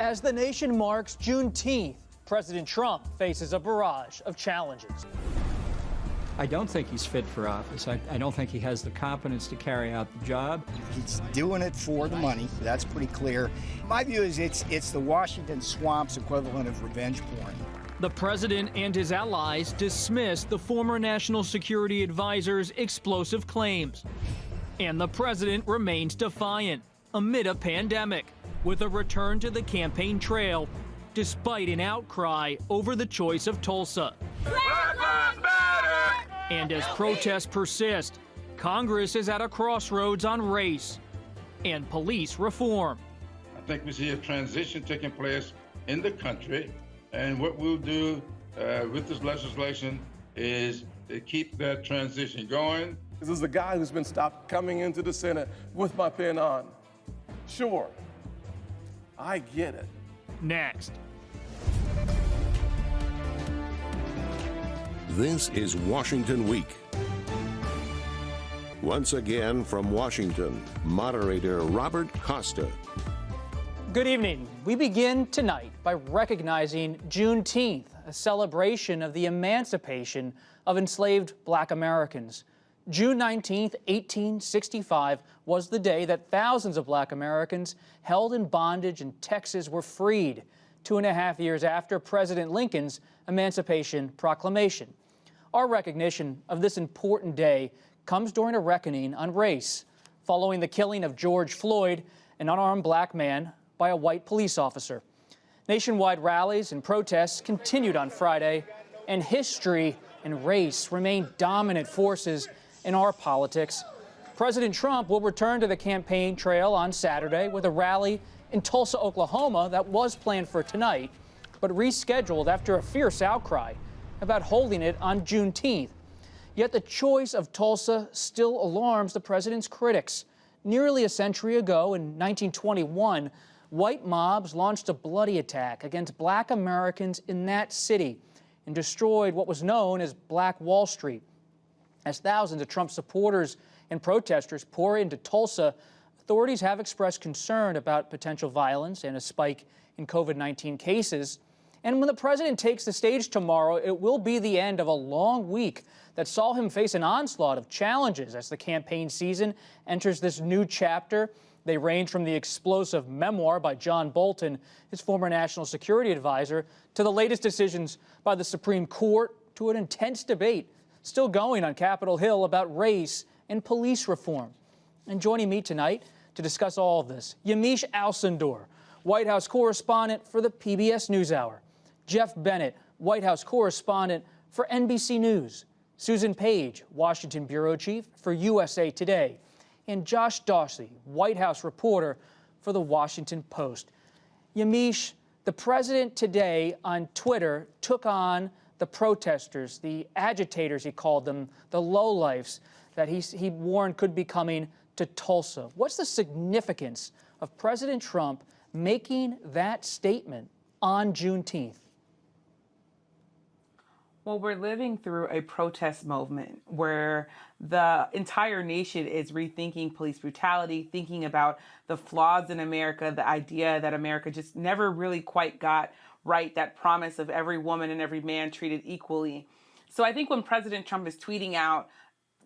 As the nation marks Juneteenth, President Trump faces a barrage of challenges. I don't think he's fit for office. I don't think he has the competence to carry out the job. He's doing it for the money. That's pretty clear. My view is it's the Washington swamp's equivalent of revenge porn. The president and his allies dismissed the former national security advisor's explosive claims. And the president remains defiant amid a pandemic, with a return to the campaign trail, despite an outcry over the choice of Tulsa. Black Lives Matter! And as protests persist, Congress is at a crossroads on race and police reform. I think we see a transition taking place in the country, and what we'll do with this legislation is to keep that transition going. This is a guy who's been stopped coming into the Senate with my pen on. Sure, I get it. Next. This is Washington Week. Once again from Washington, moderator Robert Costa. Good evening. We begin tonight by recognizing Juneteenth, a celebration of the emancipation of enslaved Black Americans. June 19th, 1865 was the day that thousands of Black Americans held in bondage in Texas were freed, 2.5 years after President Lincoln's Emancipation Proclamation. Our recognition of this important day comes during a reckoning on race, following the killing of George Floyd, an unarmed Black man, by a white police officer. Nationwide rallies and protests continued on Friday, and history and race remain dominant forces in our politics. President Trump will return to the campaign trail on Saturday with a rally in Tulsa, Oklahoma that was planned for tonight, but rescheduled after a fierce outcry about holding it on Juneteenth. Yet the choice of Tulsa still alarms the president's critics. Nearly a century ago, in 1921, white mobs launched a bloody attack against Black Americans in that city and destroyed what was known as Black Wall Street. As thousands of Trump supporters and protesters pour into Tulsa, authorities have expressed concern about potential violence and a spike in COVID-19 cases. And when the president takes the stage tomorrow, it will be the end of a long week that saw him face an onslaught of challenges as the campaign season enters this new chapter. They range from the explosive memoir by John Bolton, his former national security advisor, to the latest decisions by the Supreme Court, to an intense debate still going on Capitol Hill about race and police reform. And joining me tonight to discuss all of this, Yamiche Alcindor, White House correspondent for the PBS NewsHour; Geoff Bennett, White House correspondent for NBC News; Susan Page, Washington bureau chief for USA Today; and Josh Dawsey, White House reporter for The Washington Post. Yamiche, the president today on Twitter took on the protesters, the agitators, he called them, the lowlifes that he warned could be coming to Tulsa. What's the significance of President Trump making that statement on Juneteenth? Well, we're living through a protest movement where the entire nation is rethinking police brutality, thinking about the flaws in America, the idea that America just never really quite got right, that promise of every woman and every man treated equally. So I think when President Trump is tweeting out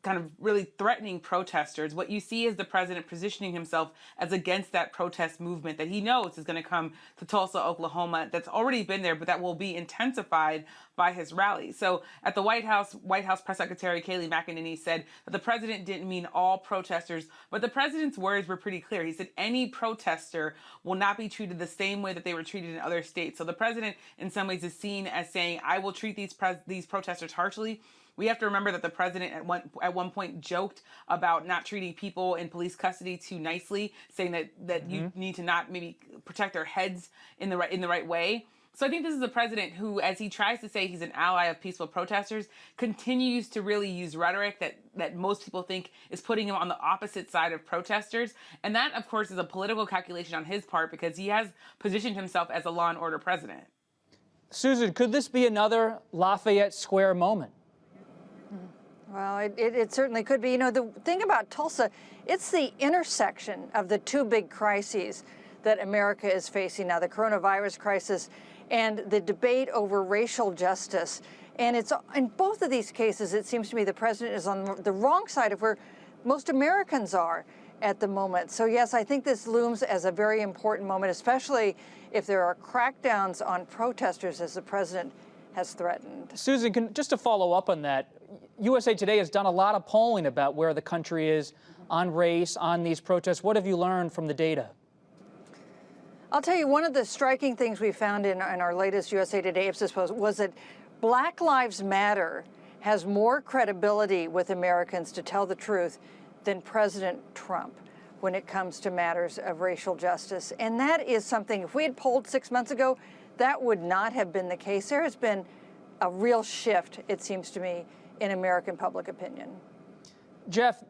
kind of really threatening protesters, what you see is the president positioning himself as against that protest movement that he knows is going to come to Tulsa, Oklahoma, that's already been there, but that will be intensified by his rally. So at the White House Press Secretary Kayleigh McEnany said that the president didn't mean all protesters, but the president's words were pretty clear. He said any protester will not be treated the same way that they were treated in other states. So the president in some ways is seen as saying, I will treat these protesters harshly. We have to remember that the president at one point joked about not treating people in police custody too nicely, saying that you need to not maybe protect their heads in the right way. So I think this is a president who, as he tries to say he's an ally of peaceful protesters, continues to really use rhetoric that most people think is putting him on the opposite side of protesters. And that, of course, is a political calculation on his part because he has positioned himself as a law and order president. Susan, could this be another Lafayette Square moment? Well, it certainly could be. You know, the thing about Tulsa, it's the intersection of the two big crises. that America is facing now, the coronavirus crisis and the debate over racial justice. And it's in both of these cases, it seems to me the president is on the wrong side of where most Americans are at the moment. So yes, I think this looms as a very important moment, especially if there are crackdowns on protesters as the president has threatened. Susan, just to follow up on that, USA Today has done a lot of polling about where the country is on race, on these protests. What have you learned from the data? I'll tell you, one of the striking things we found in our latest USA Today Ipsos poll was that Black Lives Matter has more credibility with Americans, to tell the truth, than President Trump when it comes to matters of racial justice. And that is something, if we had polled 6 months ago, that would not have been the case. There has been a real shift, it seems to me, in American public opinion. Geoff,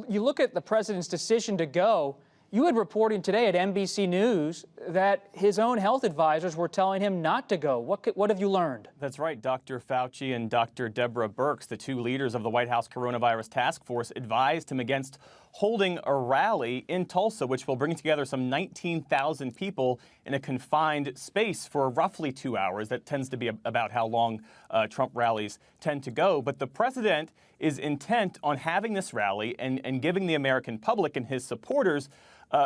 you look at the president's decision to go. You had reporting today at NBC News that his own health advisors were telling him not to go. What have you learned? That's right. Dr. Fauci and Dr. Deborah Birx, the two leaders of the White House Coronavirus Task Force, advised him against holding a rally in Tulsa, which will bring together some 19,000 people in a confined space for roughly 2 hours. That tends to be about how long Trump rallies tend to go. But the president is intent on having this rally and giving the American public and his supporters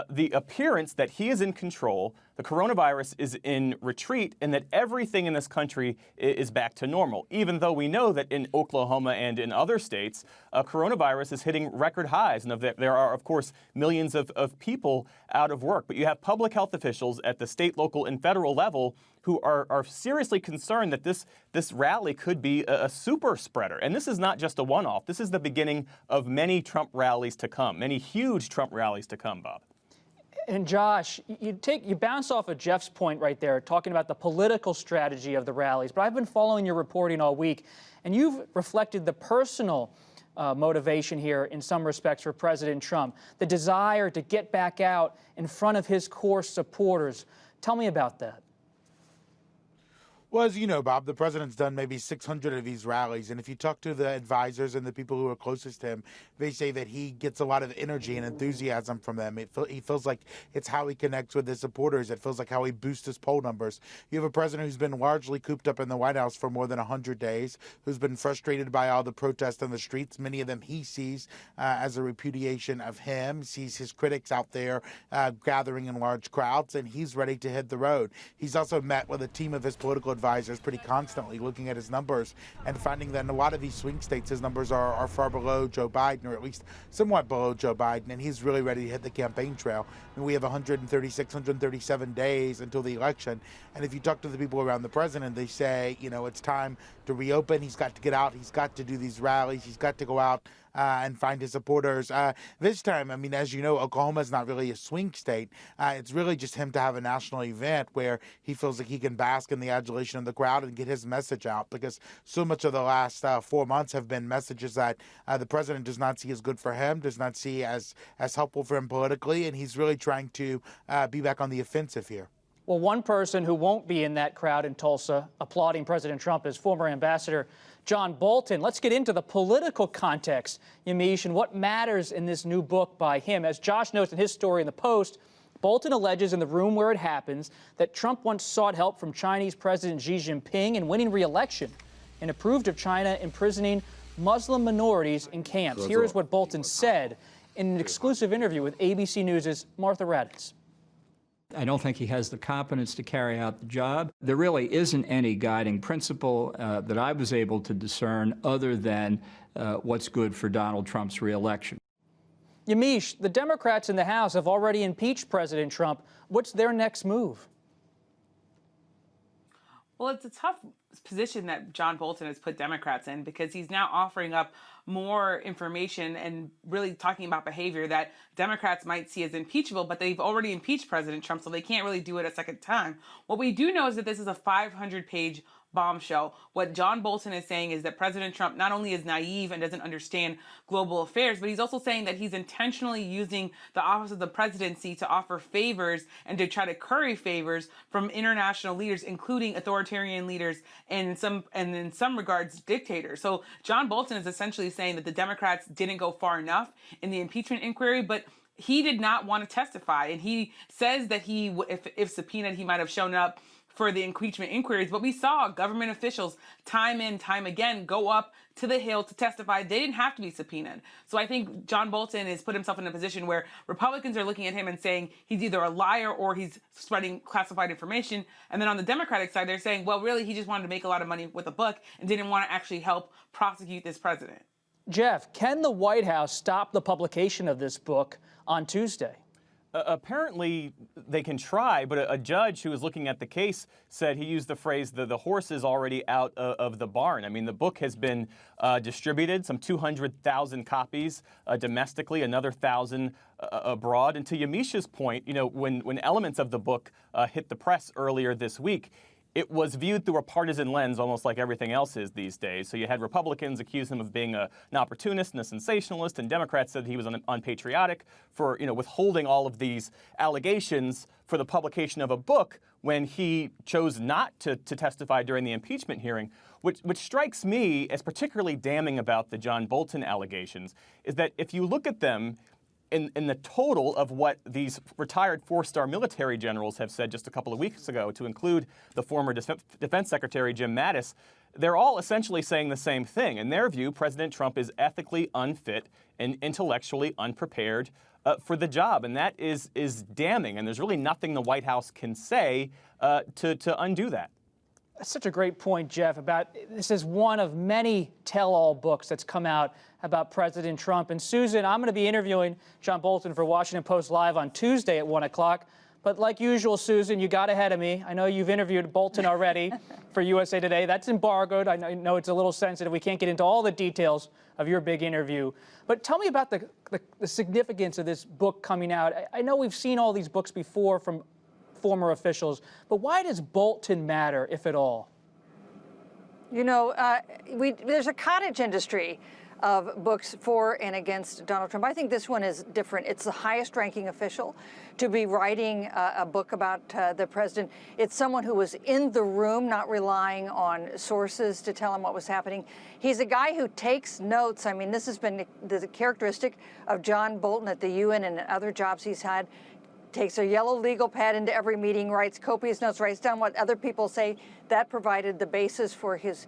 the appearance that he is in control, the coronavirus is in retreat, and that everything in this country is back to normal, even though we know that in Oklahoma and in other states, coronavirus is hitting record highs, and there are, of course, millions of people out of work. But you have public health officials at the state, local, and federal level who are seriously concerned that this rally could be a super spreader. And this is not just a one-off. This is the beginning of many Trump rallies to come, many huge Trump rallies to come, Bob. And Josh, you bounce off of Geoff's point right there, talking about the political strategy of the rallies. But I've been following your reporting all week, and you've reflected the personal motivation here in some respects for President Trump, the desire to get back out in front of his core supporters. Tell me about that. Well, as you know, Bob, the president's done maybe 600 of these rallies. And if you talk to the advisors and the people who are closest to him, they say that he gets a lot of energy and enthusiasm from them. He feels like it's how he connects with his supporters. It feels like how he boosts his poll numbers. You have a president who's been largely cooped up in the White House for more than 100 days, who's been frustrated by all the protests in the streets. Many of them he sees as a repudiation of him, sees his critics out there gathering in large crowds, and he's ready to hit the road. He's also met with a team of his political advisors pretty constantly, looking at his numbers and finding that in a lot of these swing states, his numbers are far below Joe Biden, or at least somewhat below Joe Biden, and he's really ready to hit the campaign trail. And we have 136, 137 days until the election, and if you talk to the people around the president, they say, you know, it's time to reopen. He's got to get out. He's got to do these rallies. He's got to go out and find his supporters. This time, I mean, as you know, Oklahoma is not really a swing state. It's really just him to have a national event where he feels like he can bask in the adulation of the crowd and get his message out, because so much of the last 4 months have been messages that the president does not see as good for him, does not see as helpful for him politically, and he's really trying to be back on the offensive here. Well, one person who won't be in that crowd in Tulsa applauding President Trump is former Ambassador John Bolton. Let's get into the political context, Yamiche, and what matters in this new book by him. As Josh notes in his story in the Post, Bolton alleges in The Room Where It Happens that Trump once sought help from Chinese President Xi Jinping in winning re-election and approved of China imprisoning Muslim minorities in camps. Here is what Bolton said in an exclusive interview with ABC News' Martha Raddatz. I don't think he has the competence to carry out the job. There really isn't any guiding principle that I was able to discern other than what's good for Donald Trump's reelection. Yamiche, the Democrats in the House have already impeached President Trump. What's their next move? Well, it's a tough position that John Bolton has put Democrats in, because he's now offering up more information and really talking about behavior that Democrats might see as impeachable, but they've already impeached President Trump, so they can't really do it a second time. What we do know is that this is a 500-page bombshell. What John Bolton is saying is that President Trump not only is naive and doesn't understand global affairs, but he's also saying that he's intentionally using the office of the presidency to offer favors and to try to curry favors from international leaders, including authoritarian leaders and in some regards dictators. So John Bolton is essentially saying that the Democrats didn't go far enough in the impeachment inquiry, but he did not want to testify. And he says that if subpoenaed, he might have shown up for the impeachment inquiries. But we saw government officials time and time again go up to the Hill to testify. They didn't have to be subpoenaed. So I think John Bolton has put himself in a position where Republicans are looking at him and saying he's either a liar or he's spreading classified information. And then on the Democratic side, they're saying, well, really, he just wanted to make a lot of money with a book and didn't want to actually help prosecute this president. Geoff, can the White House stop the publication of this book on Tuesday? Apparently, they can try, but a judge who was looking at the case said, he used the phrase, the horse is already out of the barn. I mean, the book has been distributed, some 200,000 copies domestically, another 1,000 abroad. And to Yamiche's point, you know, when elements of the book hit the press earlier this week, it was viewed through a partisan lens, almost like everything else is these days. So you had Republicans accuse him of being an opportunist and a sensationalist, and Democrats said he was unpatriotic for, you know, withholding all of these allegations for the publication of a book when he chose not to testify during the impeachment hearing. Which strikes me as particularly damning about the John Bolton allegations is that if you look at them in the total of what these retired four-star military generals have said just a couple of weeks ago, to include the former Defense Secretary Jim Mattis, they're all essentially saying the same thing. In their view, President Trump is ethically unfit and intellectually unprepared for the job. And that is damning. And there's really nothing the White House can say to undo that. That's such a great point, Geoff, about this is one of many tell-all books that's come out about President Trump. And Susan, I'm going to be interviewing John Bolton for Washington Post Live on Tuesday at 1 o'clock. But like usual, Susan, you got ahead of me. I know you've interviewed Bolton already for USA Today. That's embargoed. I know it's a little sensitive. We can't get into all the details of your big interview. But tell me about the significance of this book coming out. I know we've seen all these books before from former officials, but why does Bolton matter, if at all? You know, there's a cottage industry of books for and against Donald Trump. I think this one is different. It's the highest ranking official to be writing a book about the president. It's someone who was in the room, not relying on sources to tell him what was happening. He's a guy who takes notes. I mean, this has been the characteristic of John Bolton at the UN and other jobs he's had. Takes a yellow legal pad into every meeting, writes copious notes, writes down what other people say. That provided the basis for his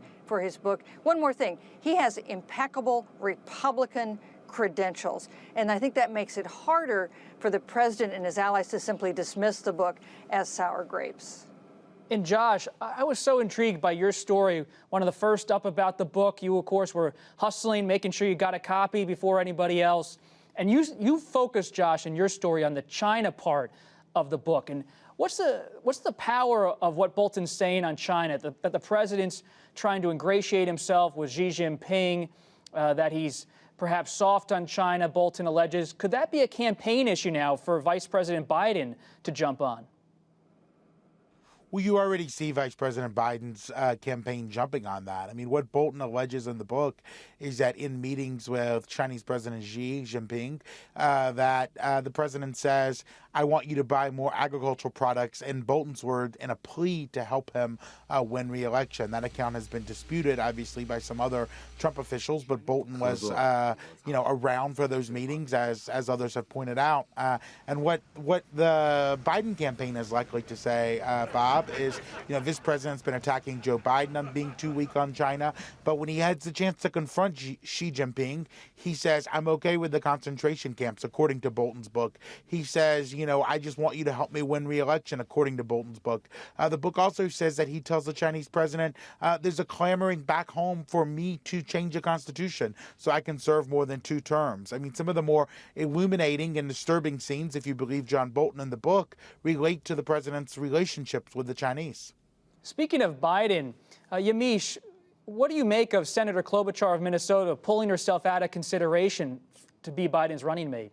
book. One more thing, he has impeccable Republican credentials, and I think that makes it harder for the president and his allies to simply dismiss the book as sour grapes. And Josh, I was so intrigued by your story, one of the first up about the book. You, of course, were hustling, making sure you got a copy before anybody else. And you focused, Josh, in your story on the China part of the book. And what's the power of what Bolton's saying on China, that the president's trying to ingratiate himself with Xi Jinping, that he's perhaps soft on China, Bolton alleges. Could that be a campaign issue now for Vice President Biden to jump on? Well, you already see Vice President Biden's campaign jumping on that. I mean, what Bolton alleges in the book is that in meetings with Chinese President Xi Jinping, that the president says, I want you to buy more agricultural products, in Bolton's word, in a plea to help him win re-election. That account has been disputed, obviously, by some other Trump officials, but Bolton was, around for those meetings, as others have pointed out. And what the Biden campaign is likely to say, Bob, is, this president's been attacking Joe Biden on being too weak on China, but when he has the chance to confront Xi Jinping, he says, I'm okay with the concentration camps, according to Bolton's book. He says, I just want you to help me win re-election, according to Bolton's book. The book also says that he tells the Chinese president, there's a clamoring back home for me to change the Constitution so I can serve more than 2 terms. I mean, some of the more illuminating and disturbing scenes, if you believe John Bolton in the book, relate to the president's relationships with the Chinese. Speaking of Biden, Yamiche, what do you make of Senator Klobuchar of Minnesota pulling herself out of consideration to be Biden's running mate?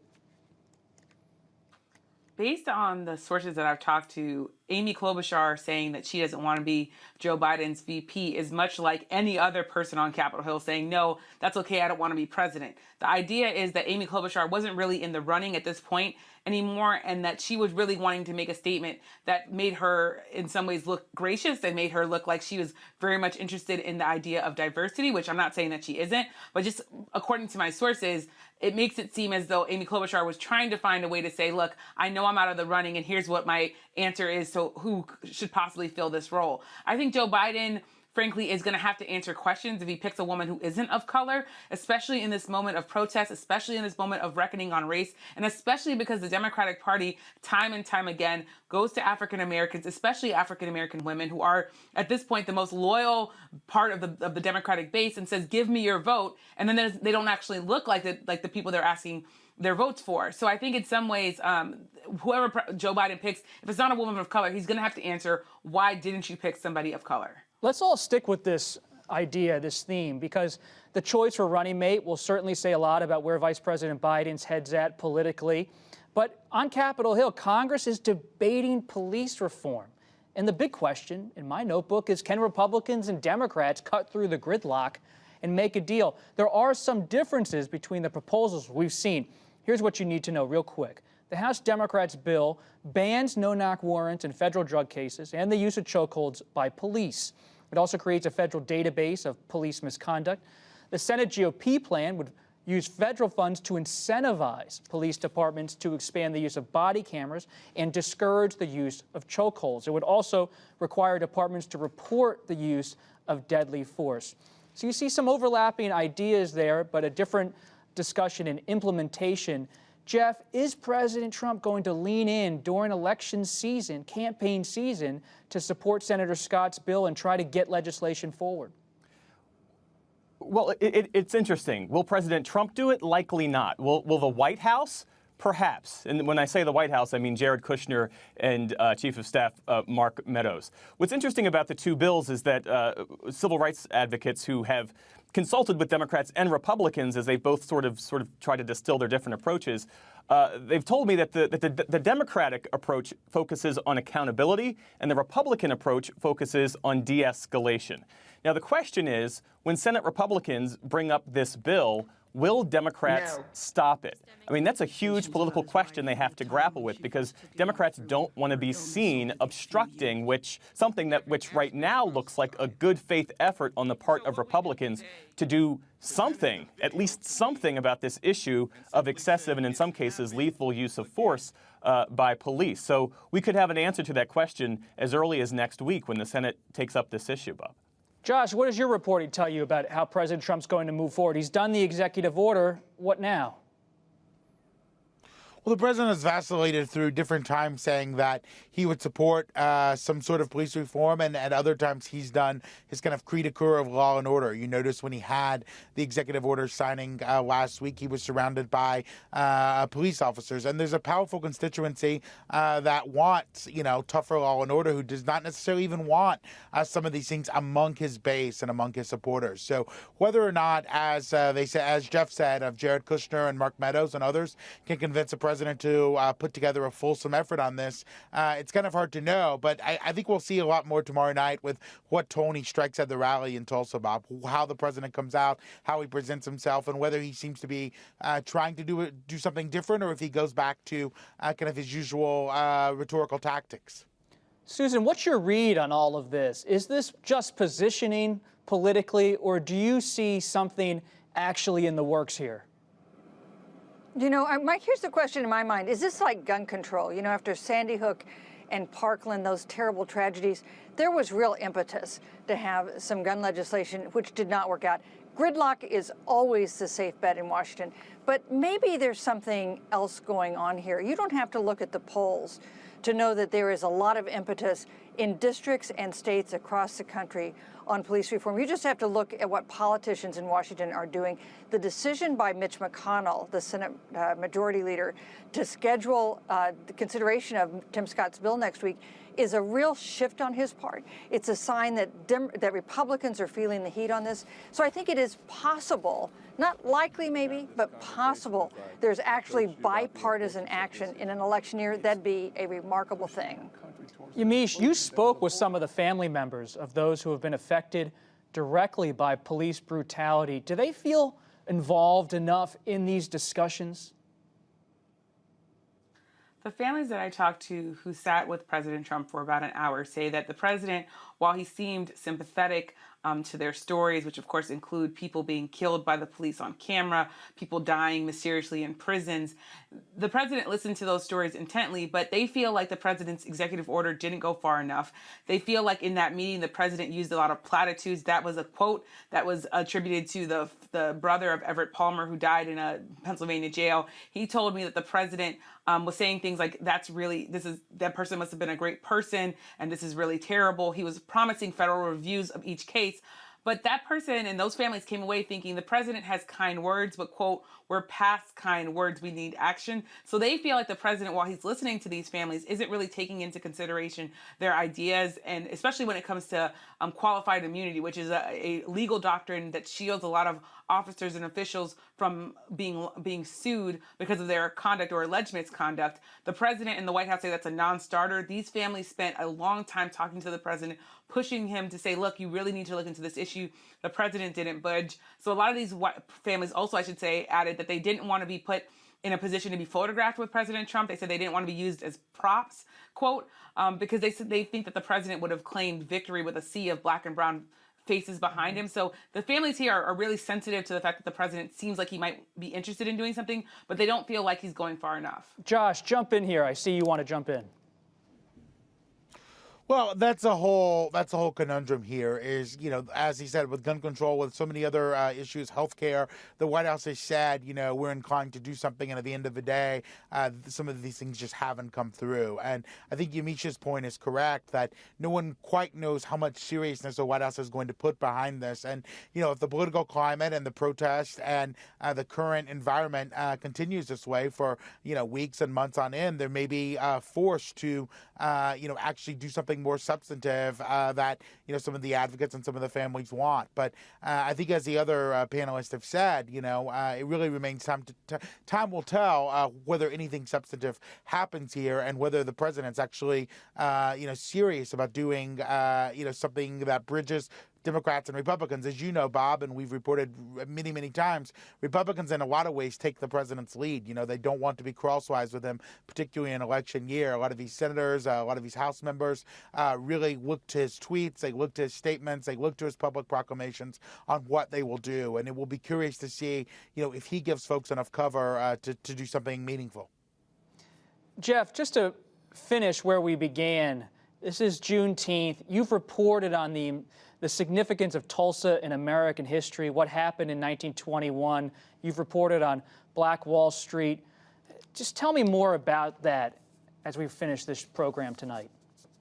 Based on the sources that I've talked to, Amy Klobuchar saying that she doesn't want to be Joe Biden's VP is much like any other person on Capitol Hill saying, no, that's okay, I don't want to be president. The idea is that Amy Klobuchar wasn't really in the running at this point anymore, and that she was really wanting to make a statement that made her in some ways look gracious and made her look like she was very much interested in the idea of diversity, which I'm not saying that she isn't, but just according to my sources, it makes it seem as though Amy Klobuchar was trying to find a way to say, look, I know I'm out of the running and here's what my answer is, so who should possibly fill this role? I think Joe Biden, frankly, is going to have to answer questions if he picks a woman who isn't of color, especially in this moment of protest, especially in this moment of reckoning on race, and especially because the Democratic Party, time and time again, goes to African Americans, especially African American women, who are, at this point, the most loyal part of the Democratic base, and says, give me your vote, and then they don't actually look like the people they're asking their votes for. So I think in some ways, whoever Joe Biden picks, if it's not a woman of color, he's going to have to answer, why didn't you pick somebody of color? Let's all stick with this idea, this theme, because the choice for running mate will certainly say a lot about where Vice President Biden's head's at politically. But on Capitol Hill, Congress is debating police reform. And the big question in my notebook is, can Republicans and Democrats cut through the gridlock and make a deal? There are some differences between the proposals we've seen. Here's what you need to know real quick. The House Democrats' bill bans no-knock warrants in federal drug cases and the use of chokeholds by police. It also creates a federal database of police misconduct. The Senate GOP plan would use federal funds to incentivize police departments to expand the use of body cameras and discourage the use of chokeholds. It would also require departments to report the use of deadly force. So you see some overlapping ideas there, but a different discussion and implementation. Geoff, is President Trump going to lean in during election season, campaign season, to support Senator Scott's bill and try to get legislation forward? Well, it's interesting. Will President Trump do it? Likely not. Will the White House? Perhaps. And when I say the White House, I mean Jared Kushner and Chief of Staff Mark Meadows. What's interesting about the two bills is that civil rights advocates who have consulted with Democrats and Republicans as they both sort of try to distill their different approaches, they've told me that the Democratic approach focuses on accountability and the Republican approach focuses on de-escalation. Now, the question is, when Senate Republicans bring up this bill, will Democrats stop it? I mean, that's a huge political question they have to grapple with, because Democrats don't want to be seen obstructing which right now looks like a good faith effort on the part of Republicans to do something, at least something, about this issue of excessive and in some cases lethal use of force by police. So we could have an answer to that question as early as next week when the Senate takes up this issue, Bob. Josh, what does your reporting tell you about how President Trump's going to move forward? He's done the executive order. What now? Well, the president has vacillated through different times, saying that he would support some sort of police reform, and at other times he's done his kind of cri de coeur of law and order. You notice when he had the executive order signing last week, he was surrounded by police officers, and there's a powerful constituency that wants, tougher law and order, who does not necessarily even want some of these things among his base and among his supporters. So whether or not, as they say, as Geoff said, of Jared Kushner and Mark Meadows and others can convince the president to put together a fulsome effort on this, it's kind of hard to know. But I think we'll see a lot more tomorrow night with what tone he strikes at the rally in Tulsa, Bob, how the president comes out, how he presents himself, and whether he seems to be trying to do something different, or if he goes back to kind of his usual rhetorical tactics. Susan, what's your read on all of this? Is this just positioning politically, or do you see something actually in the works here? Mike, here's the question in my mind. Is this like gun control? After Sandy Hook and Parkland, those terrible tragedies, there was real impetus to have some gun legislation, which did not work out. Gridlock is always the safe bet in Washington, but maybe there's something else going on here. You don't have to look at the polls to know that there is a lot of impetus in districts and states across the country on police reform. You just have to look at what politicians in Washington are doing. The decision by Mitch McConnell, the Senate Majority Leader, to schedule the consideration of Tim Scott's bill next week is a real shift on his part. It's a sign that that Republicans are feeling the heat on this. So I think it is possible, not likely maybe, but possible, there's actually bipartisan action in an election year. That'd be a remarkable thing. Yamiche, you spoke with some of the family members of those who have been affected directly by police brutality. Do they feel involved enough in these discussions? The families that I talked to who sat with President Trump for about an hour say that the president, while he seemed sympathetic to their stories, which of course include people being killed by the police on camera, people dying mysteriously in prisons, the president listened to those stories intently, but they feel like the president's executive order didn't go far enough. They feel like in that meeting, the president used a lot of platitudes. That was a quote that was attributed to the brother of Everett Palmer, who died in a Pennsylvania jail. He told me that the president was saying things like, that person must have been a great person, and this is really terrible. He was promising federal reviews of each case. But that person and those families came away thinking the president has kind words, but, quote, we're past kind words, we need action. So they feel like the president, while he's listening to these families, isn't really taking into consideration their ideas, and especially when it comes to qualified immunity, which is a legal doctrine that shields a lot of officers and officials from being sued because of their conduct or alleged misconduct. The president and the White House say that's a non-starter. These families spent a long time talking to the president, pushing him to say, look, you really need to look into this issue. The president didn't budge. So a lot of these families also, I should say, added that they didn't want to be put in a position to be photographed with President Trump. They said they didn't want to be used as props, quote, because they said they think that the president would have claimed victory with a sea of black and brown faces behind him. So the families here are really sensitive to the fact that the president seems like he might be interested in doing something, but they don't feel like he's going far enough. Josh, jump in here. I see you want to jump in. Well, that's a whole conundrum here is, as he said, with gun control, with so many other issues, healthcare, the White House has said, we're inclined to do something. And at the end of the day, some of these things just haven't come through. And I think Yamiche's point is correct that no one quite knows how much seriousness the White House is going to put behind this. And, if the political climate and the protest and the current environment continues this way for, weeks and months on end, there may be forced to, actually do something more substantive that some of the advocates and some of the families want. But I think, as the other panelists have said, it really remains time will tell whether anything substantive happens here and whether the president's actually serious about doing something that bridges Democrats and Republicans. As you know, Bob, and we've reported many, many times, Republicans in a lot of ways take the president's lead. They don't want to be crosswise with him, particularly in election year. A lot of these senators, a lot of these House members really look to his tweets, they look to his statements, they look to his public proclamations on what they will do. And it will be curious to see, if he gives folks enough cover to do something meaningful. Geoff, just to finish where we began, this is Juneteenth. You've reported on the significance of Tulsa in American history, what happened in 1921. You've reported on Black Wall Street. Just tell me more about that as we finish this program tonight.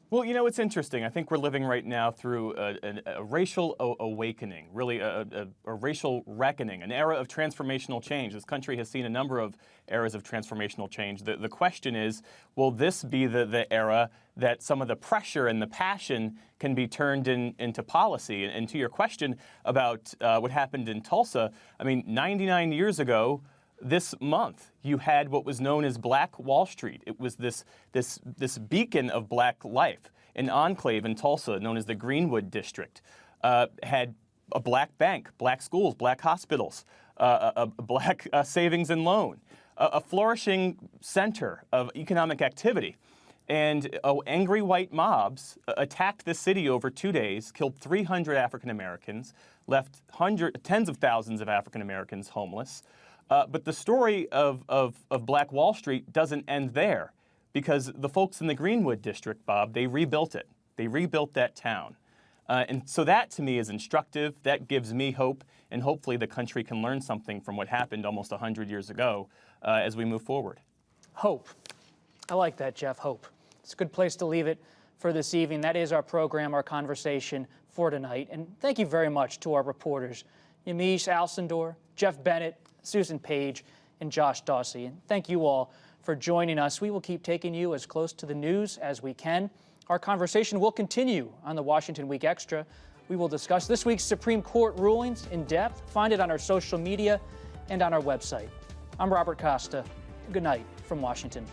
Well, it's interesting. I think we're living right now through a racial awakening, really a racial reckoning, an era of transformational change. This country has seen a number of eras of transformational change. The question is, will this be the era that some of the pressure and the passion can be turned into policy? And to your question about what happened in Tulsa, 99 years ago, this month, you had what was known as Black Wall Street. It was this beacon of black life, an enclave in Tulsa known as the Greenwood District. Had a black bank, black schools, black hospitals, a black savings and loan, a flourishing center of economic activity. And angry white mobs attacked the city over 2 days, killed 300 African Americans, left tens of thousands of African Americans homeless. But the story of Black Wall Street doesn't end there, because the folks in the Greenwood District, Bob, they rebuilt it. They rebuilt that town. And so that, to me, is instructive. That gives me hope, and hopefully the country can learn something from what happened almost 100 years ago as we move forward. Hope. I like that, Geoff, hope. It's a good place to leave it for this evening. That is our program, our conversation for tonight. And thank you very much to our reporters, Yamiche, Alcindor, Geoff Bennett, Susan Page, and Josh Dawsey. And thank you all for joining us. We will keep taking you as close to the news as we can. Our conversation will continue on the Washington Week Extra. We will discuss this week's Supreme Court rulings in depth. Find it on our social media and on our website. I'm Robert Costa. Good night from Washington.